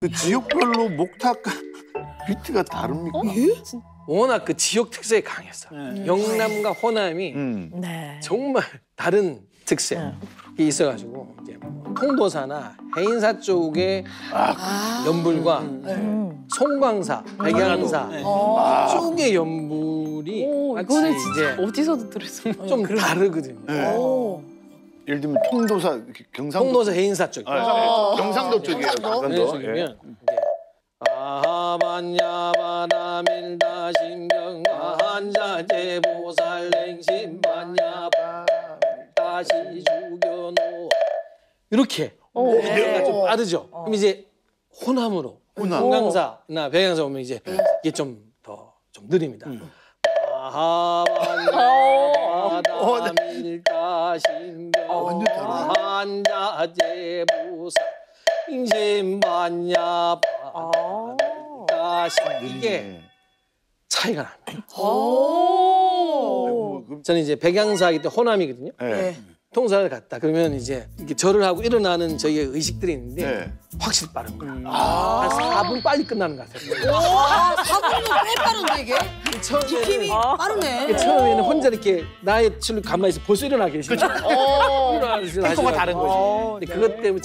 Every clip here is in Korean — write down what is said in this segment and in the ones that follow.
그 지역별로 목탁 비트가 다릅니까? 워낙 그 지역 특색이 강했어. 영남과 호남이 네. 정말 다른 특색이 있어가지고 이제 뭐 통도사나 해인사 쪽의 연불과 송광사, 백양사 쪽의 연불이 마치 이거는 이제 진짜 어디서도 들었어. 좀 다르거든요. 네. 예를 들면 통도사, 경상도. 통도사 해인사 쪽. 경상도 쪽이에요. 네, 경상도. 쪽이면 이제 아하반야바나밀다 신경한자제 보살랭신반야바 다시 죽여놓 이렇게 네. 좀 빠르죠. 그럼 이제 호남으로 송강사나 백양사 오면 이제 이게 좀 더 좀 느립니다. 아하반야바나밀다 신경한자제 보살 인심반야바 다시 이게 차이가 납니다. 저는 이제 백양사하기 때 호남이거든요. 네. 통사를 갔다 그러면 이제 이렇게 절을 하고 일어나는 저희의 의식들이 있는데 네. 확실히 빠른 거예요. 한 4분 빨리 끝나는 것 같아요. 와, 4분이면 꽤 빠른데 이게? 힘이 빠르네. 처음에는 혼자 이렇게 나의 칠로 가만히 있어 벌써 일어나 계시죠. 템포가 다른 거지. 근데 그것 때문에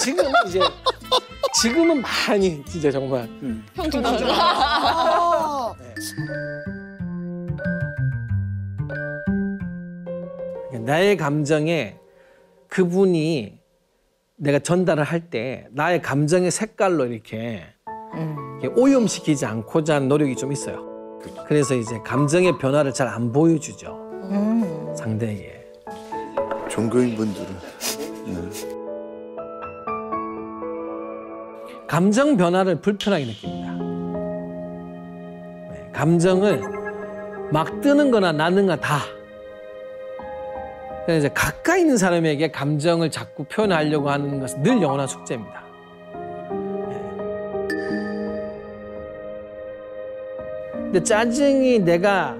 지금은 많이 진짜 정말 나의 감정에 그분이 내가 전달을 할 때 나의 감정의 색깔로 이렇게 오염시키지 않고자 하는 노력이 좀 있어요. 그래서 이제 감정의 변화를 잘 안 보여주죠. 상대에게. 종교인분들은. 감정 변화를 불편하게 느낍니다. 네, 감정을 막 뜨는 거나 나는 거나 다. 그래서 이제 가까이 있는 사람에게 감정을 자꾸 표현하려고 하는 것은 늘 영원한 숙제입니다. 근데 짜증이 내가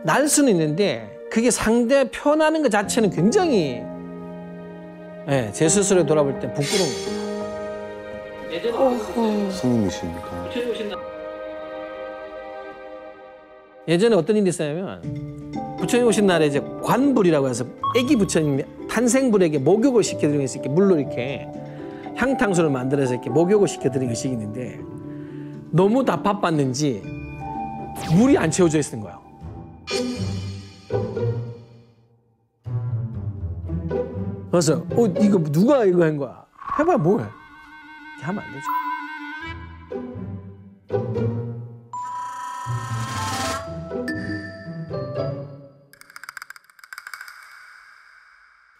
날 수는 있는데 그게 상대 표현하는 것 자체는 굉장히 제 스스로에 돌아볼 때 부끄러운 거예요. 스님이시니까. 예전에 어떤 일이 있었냐면 부처님 오신 날에 이제 관불이라고 해서 아기 부처님 탄생불에게 목욕을 시켜드리는 것이 이렇게 물로 이렇게 향탕수를 만들어서 이렇게 목욕을 시켜드리는 의식이 있는데 너무 다 바빴는지 물이 안 채워져 있는 거예요. 그래서 이거 누가 이거 한 거야? 해봐야 뭐해? 이렇게 하면 안 되죠.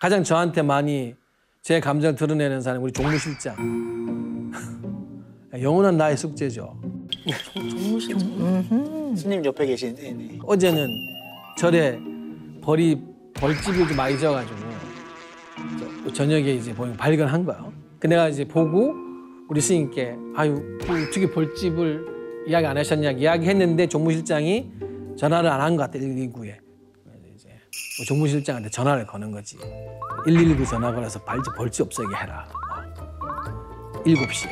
가장 저한테 많이 제 감정을 드러내는 사람이 우리 종무실장. 영원한 나의 숙제죠. 스님 옆에 계신 애네. 어제는 절에 벌집이 좀 많이 져가지고 저녁에 이제 발견한 거예요. 그 내가 이제 보고 우리 스님께 어떻게 벌집을 이야기 안 하셨냐 이야기했는데 종무실장이 전화를 안 한 것 같아 119에. 이제 종무실장한테 전화를 거는 거지. 119 전화 걸어서 벌집 없애게 해라. 7시에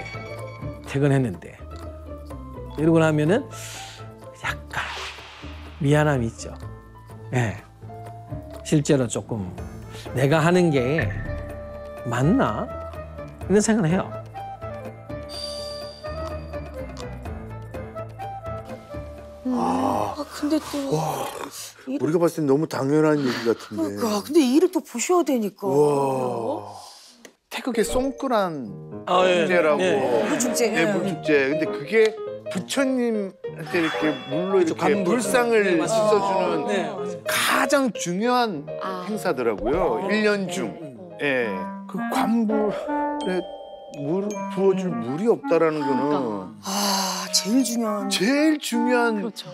퇴근했는데 이러고 나면은 약간 미안함이 있죠. 예. 실제로 조금 내가 하는 게 맞나? 이런 생각을 해요. 근데 또 우리가 봤을 땐 너무 당연한 얘기 같은데. 그러니까 근데 이 일을 또 보셔야 되니까. 와. 태극의 송크란 예. 축제라고. 물축제. 네, 물축제. 근데 그게 부처님한테 이렇게 물로 이렇게 관불. 불상을 네, 맞아요. 씻어주는 네, 맞아요. 가장 중요한 행사더라고요. 1년 중. 예. 그 관불에 부어줄 물이 없다라는 거는 제일 중요한. 제일 중요한. 그렇죠.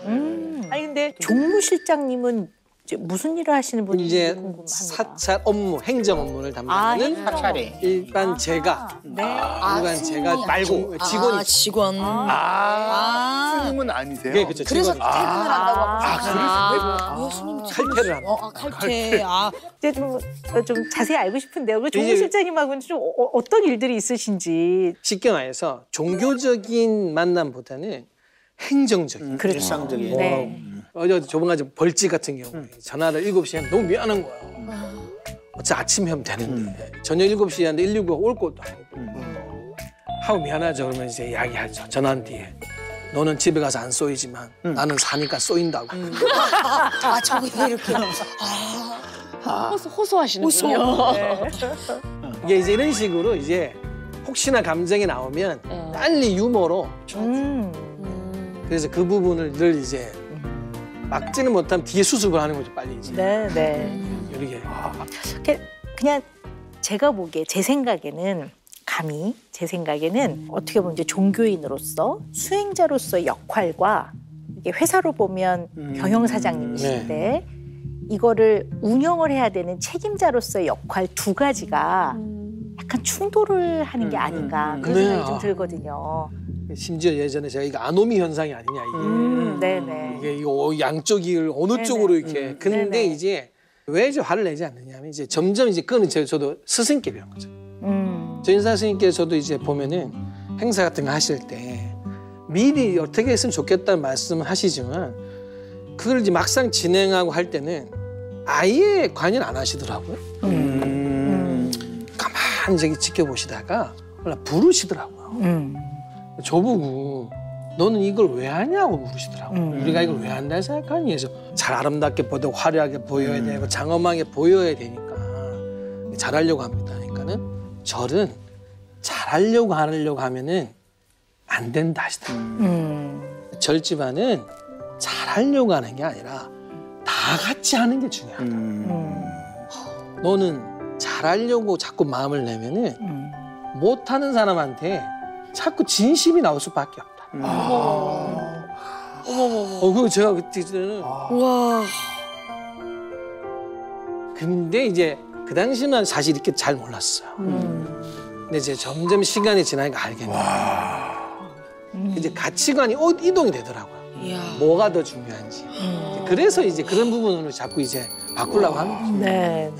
아니 근데 종무실장님은 이제 무슨 일을 하시는 분인지 이제 궁금합니다. 사찰 업무, 행정 업무를 담당하는 사찰에. 일반 제가 네. 일반 제가 말고. 직원이 직원. 스님은 아니세요? 네, 그렇죠. 그래서 직원이 퇴근을 한다고 하고. 그래서 칼퇴를 합니다. 칼퇴. 이제 좀 자세히 알고 싶은데요. 그 종무 이제- 실장님하고는 좀 어떤 일들이 있으신지. 쉽게 말해서 종교적인 만남보다는 행정적인. 그렇죠. 일상적인. 네. 어제 조만간 벌집 같은 경우에 전화를 7시에 하면 너무 미안한 거예요. 어차피 아침에 하면 되는데 저녁 7시에 하는데 119가 올 것도 아니고 하고 미안하죠. 그러면 이제 이야기하죠. 전화한 뒤에 너는 집에 가서 안 쏘이지만 나는 사니까 쏘인다고. 저거 이렇게. 호소하시는군요. 이게 이제 이런 식으로 이제 혹시나 감정이 나오면 빨리 유머로 그래서 그 부분을 늘 이제 막지는 못하면 뒤에 수습을 하는 거죠. 빨리 이제 네, 네. 이렇게. 그냥 제가 보기에 제 생각에는 감히 제 생각에는 어떻게 보면 이제 종교인으로서 수행자로서의 역할과 이게 회사로 보면 경영사장님이신데 이거를 운영을 해야 되는 책임자로서의 역할 두 가지가 약간 충돌을 하는 게 아닌가 그런 네. 생각이 좀 들거든요. 심지어 예전에 제가 이거 아노미 현상이 아니냐 이게. 네네. 이게 이거 양쪽이 어느 네네. 쪽으로 이렇게. 근데 네네. 이제 왜 이제 화를 내지 않느냐면 이제 점점 이제 그거는 저도 스승께 배운 거죠. 전인사 스님께서도 이제 보면은 행사 같은 거 하실 때 미리 어떻게 했으면 좋겠다는 말씀을 하시지만 그걸 이제 막상 진행하고 할 때는 아예 관여를 안 하시더라고요. 가만히 저기 지켜보시다가 부르시더라고요. 저보고 너는 이걸 왜 하냐고 물으시더라고요. 우리가 이걸 왜 한다 생각하니? 그래서 잘 아름답게 보고 화려하게 보여야 되고 장엄하게 보여야 되니까 잘하려고 합니다. 그러니까는 절은 잘하려고 하면은 안 된다 하시더라고요. 절 집안은 잘하려고 하는 게 아니라 다 같이 하는 게 중요하다. 너는 잘하려고 자꾸 마음을 내면은 못하는 사람한테 자꾸 진심이 나올 수밖에 없다. 그리고 제가 그때는 와. 근데 이제 그 당시는 사실 이렇게 잘 몰랐어요. 근데 이제 점점 시간이 지나니까 알겠네요. 이제 가치관이 이동이 되더라고요. 이야. 뭐가 더 중요한지. 그래서 이제 그런 부분으로 자꾸 이제 바꾸려고 하는 거죠. 네.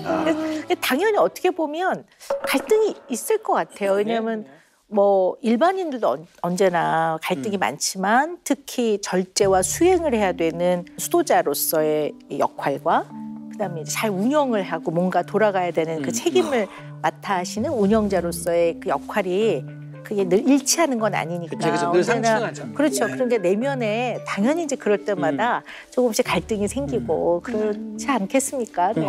근데 당연히 어떻게 보면 갈등이 있을 것 같아요. 왜냐하면 뭐 일반인들도 언제나 갈등이 많지만 특히 절제와 수행을 해야 되는 수도자로서의 역할과 그다음에 이제 잘 운영을 하고 뭔가 돌아가야 되는 그 책임을 맡아 하시는 운영자로서의 그 역할이 그게 늘 일치하는 건 아니니까 그쵸, 늘 상충하죠. 그렇죠. 그런 게 내면에 당연히 이제 그럴 때마다 조금씩 갈등이 생기고 그렇지 않겠습니까? 네.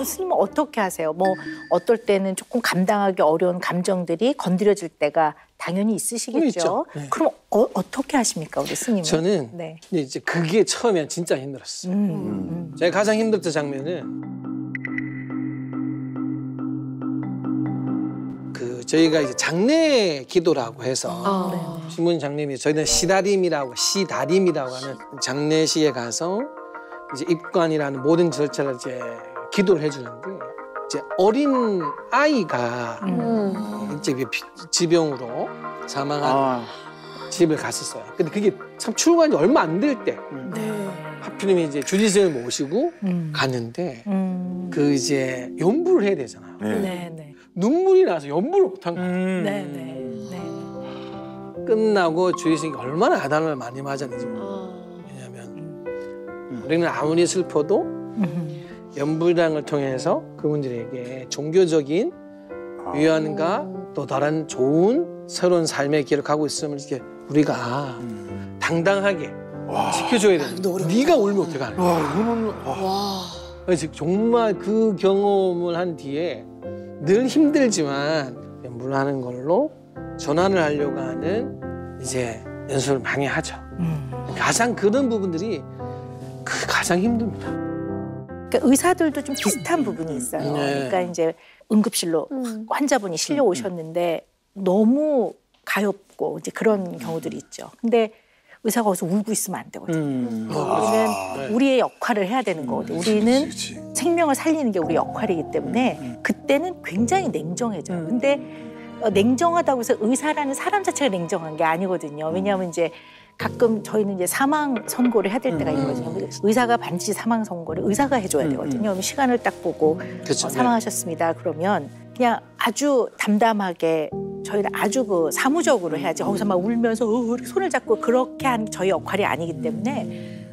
스님은 어떻게 하세요? 뭐 어떨 때는 조금 감당하기 어려운 감정들이 건드려질 때가 당연히 있으시겠죠. 있죠. 네. 그럼 어떻게 하십니까, 우리 스님은? 저는 네. 이제 그게 처음엔 진짜 힘들었어요. 제가 가장 힘들었던 장면은 그 저희가 이제 장례 기도라고 해서 신문 장례미 저희는 시다림이라고 하는 장례식에 가서 이제 입관이라는 모든 절차를 이제 기도를 해주는데 이제 어린 아이가 이제 지병으로 사망한 집을 갔었어요. 근데 그게 참 출관이 얼마 안 될 때 하필이면 이제 주지스님을 모시고 갔는데 그 이제 연부를 해야 되잖아요. 네. 눈물이 나서 연부를 못한 거예요. 네. 끝나고 주지스님이 얼마나 아담을 많이 맞았는지 모르겠어요. 왜냐하면 우리는 아무리 슬퍼도 연불당을 통해서 그분들에게 종교적인 위안과 또 다른 좋은 새로운 삶의 길을 가고 있음을 이렇게 우리가 당당하게 지켜줘야 된다. 네가 울면 어떡하는 거야. 그래서 정말 그 경험을 한 뒤에 늘 힘들지만 연불하는 걸로 전환을 하려고 하는 이제 연습을 많이 하죠. 가장 그런 부분들이 가장 힘듭니다. 그러니까 의사들도 좀 비슷한 부분이 있어요. 네. 그러니까 이제 응급실로 환자분이 실려 오셨는데 너무 가엾고 이제 그런 경우들이 있죠. 근데 의사가 거기서 울고 있으면 안 되거든요. 우리는 네. 우리의 역할을 해야 되는 거거든요. 우리는 그치. 생명을 살리는 게 우리 역할이기 때문에 그때는 굉장히 냉정해져요. 근데 냉정하다고 해서 의사라는 사람 자체가 냉정한 게 아니거든요. 왜냐하면 이제 가끔 저희는 이제 사망 선고를 해야 될 때가 있거든요. 의사가 반드시 사망 선고를 의사가 해줘야 되거든요. 그럼 시간을 딱 보고 그쵸. 사망하셨습니다. 그러면 그냥 아주 담담하게 저희는 아주 그 사무적으로 해야지 거기서 막 울면서 손을 잡고 그렇게 한 저희 역할이 아니기 때문에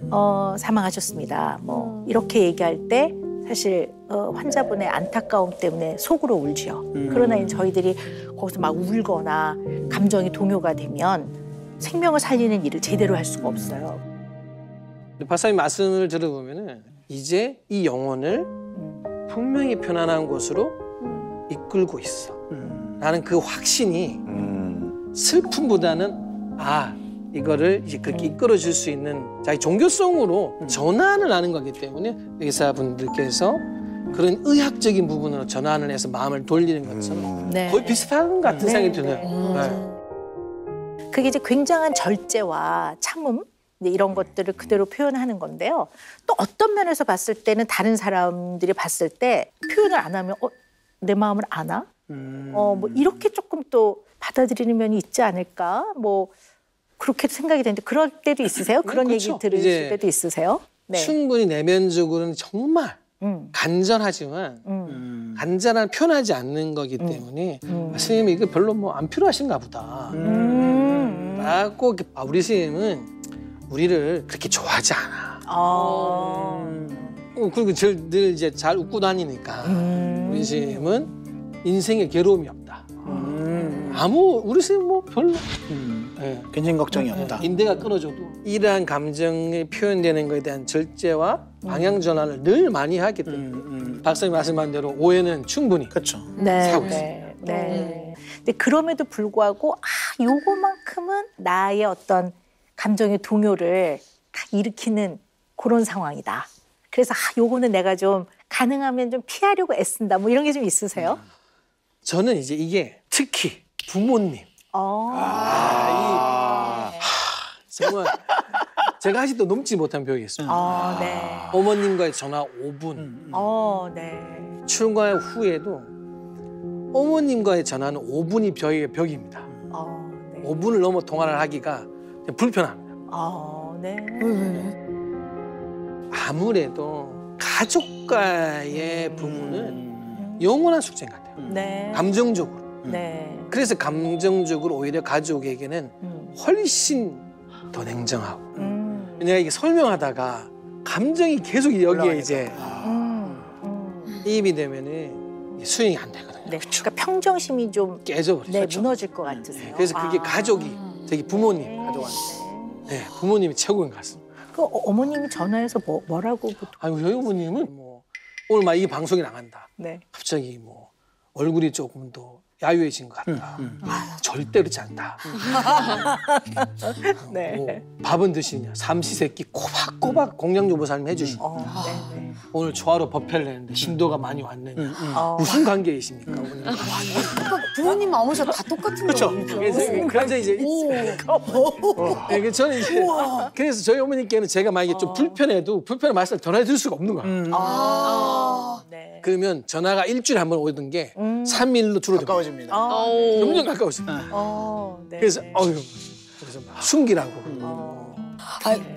사망하셨습니다. 뭐 이렇게 얘기할 때 사실 환자분의 안타까움 때문에 속으로 울지요. 그러나 이제 저희들이 거기서 막 울거나 감정이 동요가 되면 생명을 살리는 일을 제대로 할 수가 없어요. 박사님 말씀을 들어보면은 이제 이 영혼을 분명히 편안한 곳으로 이끌고 있어. 라는 그 확신이 슬픔보다는 이거를 이제 그렇게 이끌어줄 수 있는 자기 종교성으로 전환을 하는 거기 때문에 의사분들께서 그런 의학적인 부분으로 전환을 해서 마음을 돌리는 것처럼 네. 거의 비슷한 것 같은 생각이 드네요. 네. 그게 이제 굉장한 절제와 참음 이제 이런 것들을 그대로 표현하는 건데요. 또 어떤 면에서 봤을 때는 다른 사람들이 봤을 때 표현을 안 하면 내 마음을 아나? 뭐 이렇게 조금 또 받아들이는 면이 있지 않을까? 뭐 그렇게 생각이 되는데 그럴 때도 있으세요? 그런 그렇죠. 얘기 들으실 이제 때도 있으세요? 네. 충분히 내면적으로는 정말 간절하지만 간절한 표현하지 않는 거기 때문에 스님이 이거 별로 뭐 안 필요하신가 보다 라고 우리 스님은 우리를 그렇게 좋아하지 않아. 그리고 늘 이제 잘 웃고 다니니까 우리 스님은 인생에 괴로움이 없다. 우리 스님 뭐 별로 네. 괜찮은 걱정이 없다. 인대가 끊어져도 이러한 감정이 표현되는 것에 대한 절제와 방향 전환을 늘 많이 하기 때문에 박사님 말씀한 대로 오해는 충분히 그렇죠. 네, 사고 네, 네. 근데 그럼에도 불구하고 요거만큼은 나의 어떤 감정의 동요를 딱 일으키는 그런 상황이다. 그래서 요거는 내가 좀 가능하면 좀 피하려고 애쓴다. 뭐 이런 게 좀 있으세요? 저는 이제 이게 특히 부모님 정말 제가 아직도 넘지 못한 벽이 있습니다. 네. 어머님과의 전화 5분 네. 출가 후에도 어머님과의 전화는 5분이 벽입니다. 네. 5분을 넘어 통화를 하기가 불편합니다. 네. 아무래도 가족과의 부분은 영원한 숙제 같아요. 네. 감정적으로. 네. 그래서 감정적으로 오히려 가족에게는 훨씬 더 냉정하고. 내가 이게 설명하다가 감정이 계속 여기에 올라가니까. 이제 이입이 되면은 수행이 안 되거든요. 네. 그러니까 평정심이 좀 깨져버리죠. 무너질 것 같으세요. 그래서 그게 가족이, 특히 부모님, 네, 부모님이 최고인 것 같습니다. 그 어머님이 전화해서 뭐라고 보통? 아니 저희 어머님은 뭐 오늘 막 이 방송이 나간다. 네. 갑자기 뭐 얼굴이 조금 더 야유해진 것 같다. 절대로 그렇지 않다. 네. 뭐 밥은 드시냐? 삼시세끼 꼬박꼬박 공양조보살님 해주시고 네. 오늘 조화로 법회를 했는데 신도가 많이 왔느냐? 무슨 관계이십니까? 오늘? 부모님 마음에서 다 똑같은 그쵸. 거예요. 그래서 이제 네, 저는 이제 그래서 저희 어머니께는 제가 만약에 좀 불편해도 불편한 말씀을 전해드릴 수가 없는 거야. 네. 그러면 전화가 일주일에 한 번 오던 게 3일로 줄어듭니다. 가까워집니다. 점점 가까워집니다. 네. 그래서 그래서 막 숨기라고.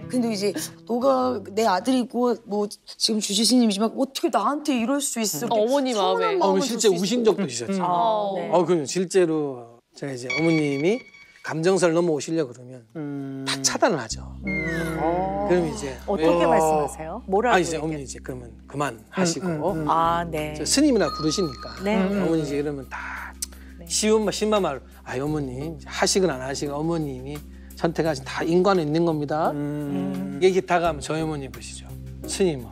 근데 이제 너가 내 아들이고 뭐 지금 주지스님이지만 어떻게 나한테 이럴 수 있어? 어머니 마음에. 실제 우신 적도 있었죠. 네. 그럼 실제로 제가 이제 어머님이 감정선을 넘어오시려고 그러면 다 차단을 하죠. 그럼 이제 어떻게 말씀하세요? 뭐라고? 이제 어머니 이제 그러면 그만하시고 네. 저 스님이나 부르시니까 네. 어머니 이제 이러면 다 쉬운 말 심한 말 어머님 하시건 안 하시건 어머님이 선택하신 다 인간은 있는 겁니다. 얘기 다 가면 저희 어머니 보시죠. 스님은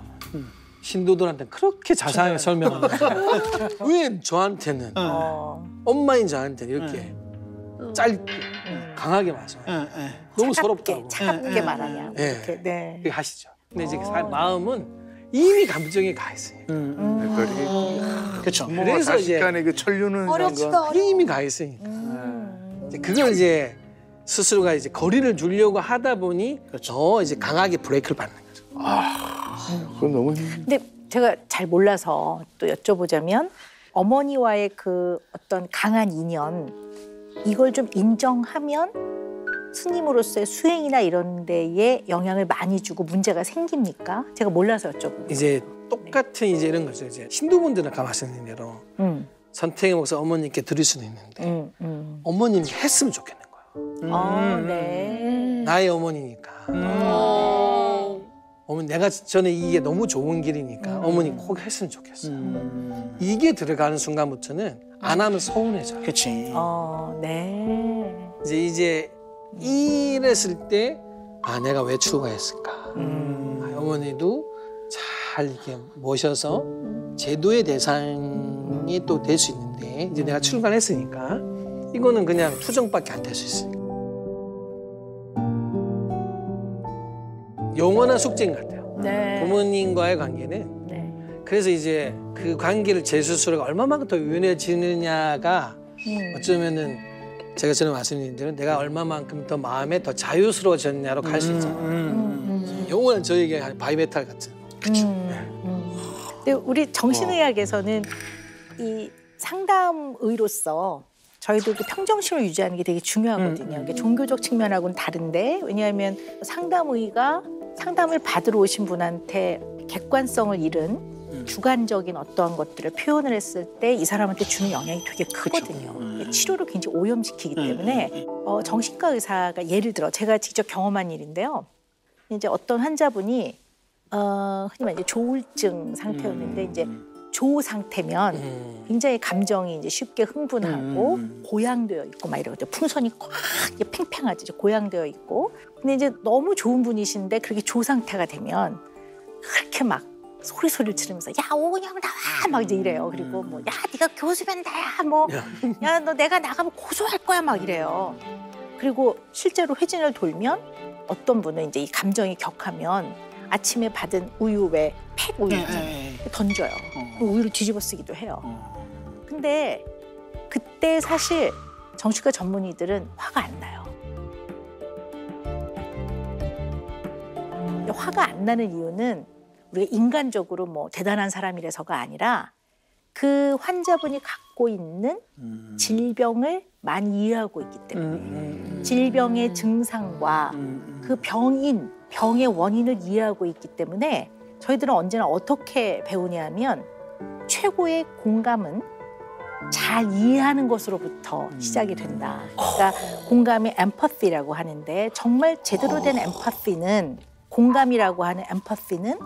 신도들한테 그렇게 자세하게 설명하는데 왜 저한테는 엄마인 저한테는 이렇게 짧게 강하게 말씀해요. 너무 서럽다고. 차갑게 말하냐. 네. 이렇게. 네. 그렇게 하시죠. 근데 이제 마음은 이미 감정에 가 있어요. 그렇죠. 그래서 이제 간의 그 천류는 어렵다. 그게 이미 가 있으니까. 이제 그걸 이제 스스로가 이제 거리를 두려고 하다 보니 그렇죠. 더 이제 강하게 브레이크를 밟는 거죠. 그건 너무 힘. 근데 제가 잘 몰라서 또 여쭤보자면 어머니와의 그 어떤 강한 인연 이걸 좀 인정하면 스님으로서의 수행이나 이런 데에 영향을 많이 주고 문제가 생깁니까? 제가 몰라서 여쭤보는 이제 똑같은 이제 이런 거죠. 이제 신도분들은 아까 말씀드린 대로 선택의 목사 어머님께 드릴 수는 있는데 어머님이 했으면 좋겠는 거예요. 네. 나의 어머니니까. 어머니 내가 전에 이게 너무 좋은 길이니까 어머니 꼭 했으면 좋겠어. 이게 들어가는 순간부터는 안 하면 서운해져요. 그치. 네. 이제 이랬을 때 아 내가 왜 출가했을까? 아, 어머니도 잘 이렇게 모셔서 제도의 대상이 또 될 수 있는데 이제 내가 출가했으니까 이거는 그냥 투정밖에 안 될 수 있어요. 영원한 숙제인 것 같아요. 네. 부모님과의 관계는. 네. 그래서 이제 그 관계를 제 스스로가 얼마만큼 더 유연해지느냐가 어쩌면은 제가 전에 말씀드린 대로 내가 얼마만큼 더 마음에 더 자유스러워졌냐로 갈 수 있잖아요. 영원한 저에게 바이메탈 같은. 근데 우리 정신의학에서는 이 상담의로서 저희도 그 평정심을 유지하는 게 되게 중요하거든요. 그러니까 종교적 측면하고는 다른데 왜냐하면 상담의가 상담을 받으러 오신 분한테 객관성을 잃은 주관적인 어떠한 것들을 표현을 했을 때 이 사람한테 주는 영향이 되게 크거든요. 치료를 굉장히 오염시키기 때문에 정신과 의사가 예를 들어 제가 직접 경험한 일인데요. 이제 어떤 환자분이 흔히 말해 조울증 상태였는데 이제 조 상태면 굉장히 감정이 이제 쉽게 흥분하고 고양되어 있고 막 이러거든요. 풍선이 꽉 팽팽하지, 고양되어 있고. 근데 이제 너무 좋은 분이신데 그렇게 조 상태가 되면 그렇게 막 소리를 지르면서 야 오은영 나와 막 이제 이래요. 그리고 뭐 야 네가 교수면 나야 뭐 야 너 내가 나가면 고소할 거야 막 이래요. 그리고 실제로 회진을 돌면 어떤 분은 이제 이 감정이 격하면 아침에 받은 우유 왜 팩 우유 던져요. 그 우유를 뒤집어 쓰기도 해요. 근데 그때 사실 정신과 전문의들은 화가 안 나요. 화가 안 나는 이유는 우리가 인간적으로 뭐 대단한 사람이라서가 아니라 그 환자분이 갖고 있는 질병을 많이 이해하고 있기 때문에 질병의 증상과 그 병의 원인을 이해하고 있기 때문에 저희들은 언제나 어떻게 배우냐면 최고의 공감은 잘 이해하는 것으로부터 시작이 된다. 그러니까 공감이 엠퍼시라고 하는데 정말 제대로 된 엠퍼시는 공감이라고 하는 엠퍼시는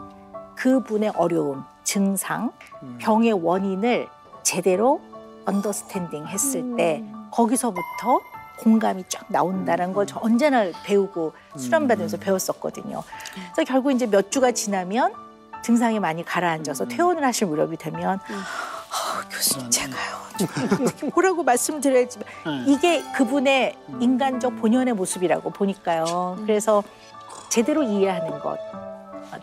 그분의 어려움, 증상, 병의 원인을 제대로 언더스탠딩 했을 때 거기서부터 공감이 쫙 나온다는 걸 저 언제나 배우고 수련받으면서 배웠었거든요. 그래서 결국 이제 몇 주가 지나면 증상이 많이 가라앉아서 퇴원을 하실 무렵이 되면 교수님 제가요. 뭐라고 말씀드려야지만 이게 그분의 인간적 본연의 모습이라고 보니까요. 그래서 제대로 이해하는 것,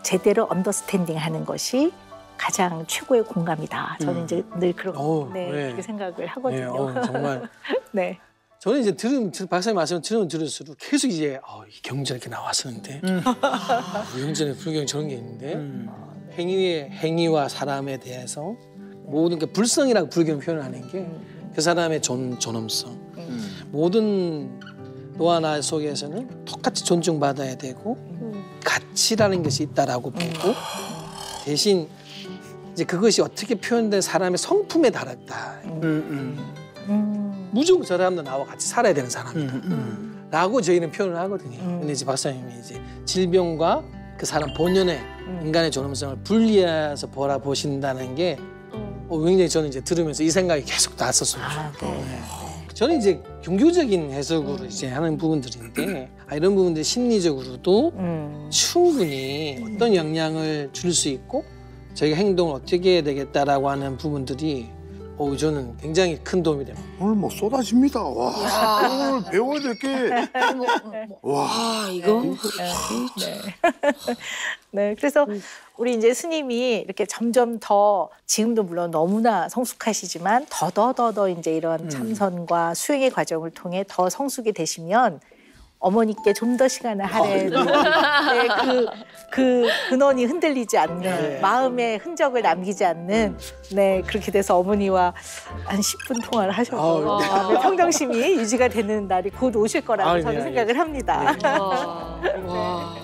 제대로 언더스탠딩 하는 것이 가장 최고의 공감이다. 저는 이제 늘 그렇게 생각을 하거든요. 네, 정말. 네. 저는 이제 박사님 말씀을 들으면 들을수록 계속 이제 이 경전 이렇게 나왔었는데 경전에 불경에 저런 게 있는데 행위와 사람에 대해서 모든 게 불성이라고 불경 표현하는 게 그 사람의 존엄성 모든 너와 나 속에서는 똑같이 존중받아야 되고 가치라는 것이 있다라고 보고 대신 이제 그것이 어떻게 표현된 사람의 성품에 달했다. 무조건 저 사람도 나와 같이 살아야 되는 사람이다. 라고 저희는 표현을 하거든요. 근데 이제 박사님이 이제 질병과 그 사람 본연의 인간의 존엄성을 분리해서 보신다는 게 굉장히 저는 이제 들으면서 이 생각이 계속 났었어요. 저는 이제 종교적인 해석으로 이제 하는 부분들인데 이런 부분들 심리적으로도 충분히 어떤 영향을 줄 수 있고 저희가 행동을 어떻게 해야 되겠다라고 하는 부분들이 저는 굉장히 큰 도움이 됩니다. 오늘 뭐 쏟아집니다. 와, 오늘 배워야 될 게. 와, 이거 네, 그래서 우리 이제 스님이 이렇게 점점 더 지금도 물론 너무나 성숙하시지만 더더 이제 이런 참선과 수행의 과정을 통해 더 성숙이 되시면 어머니께 좀 더 시간을 하래도 네, 그 근원이 흔들리지 않는 마음의 흔적을 남기지 않는 네 그렇게 돼서 어머니와 한 10분 통화를 하셔서 마음의 평정심이 유지가 되는 날이 곧 오실 거라고 아유, 저는 네, 생각을 합니다. 와.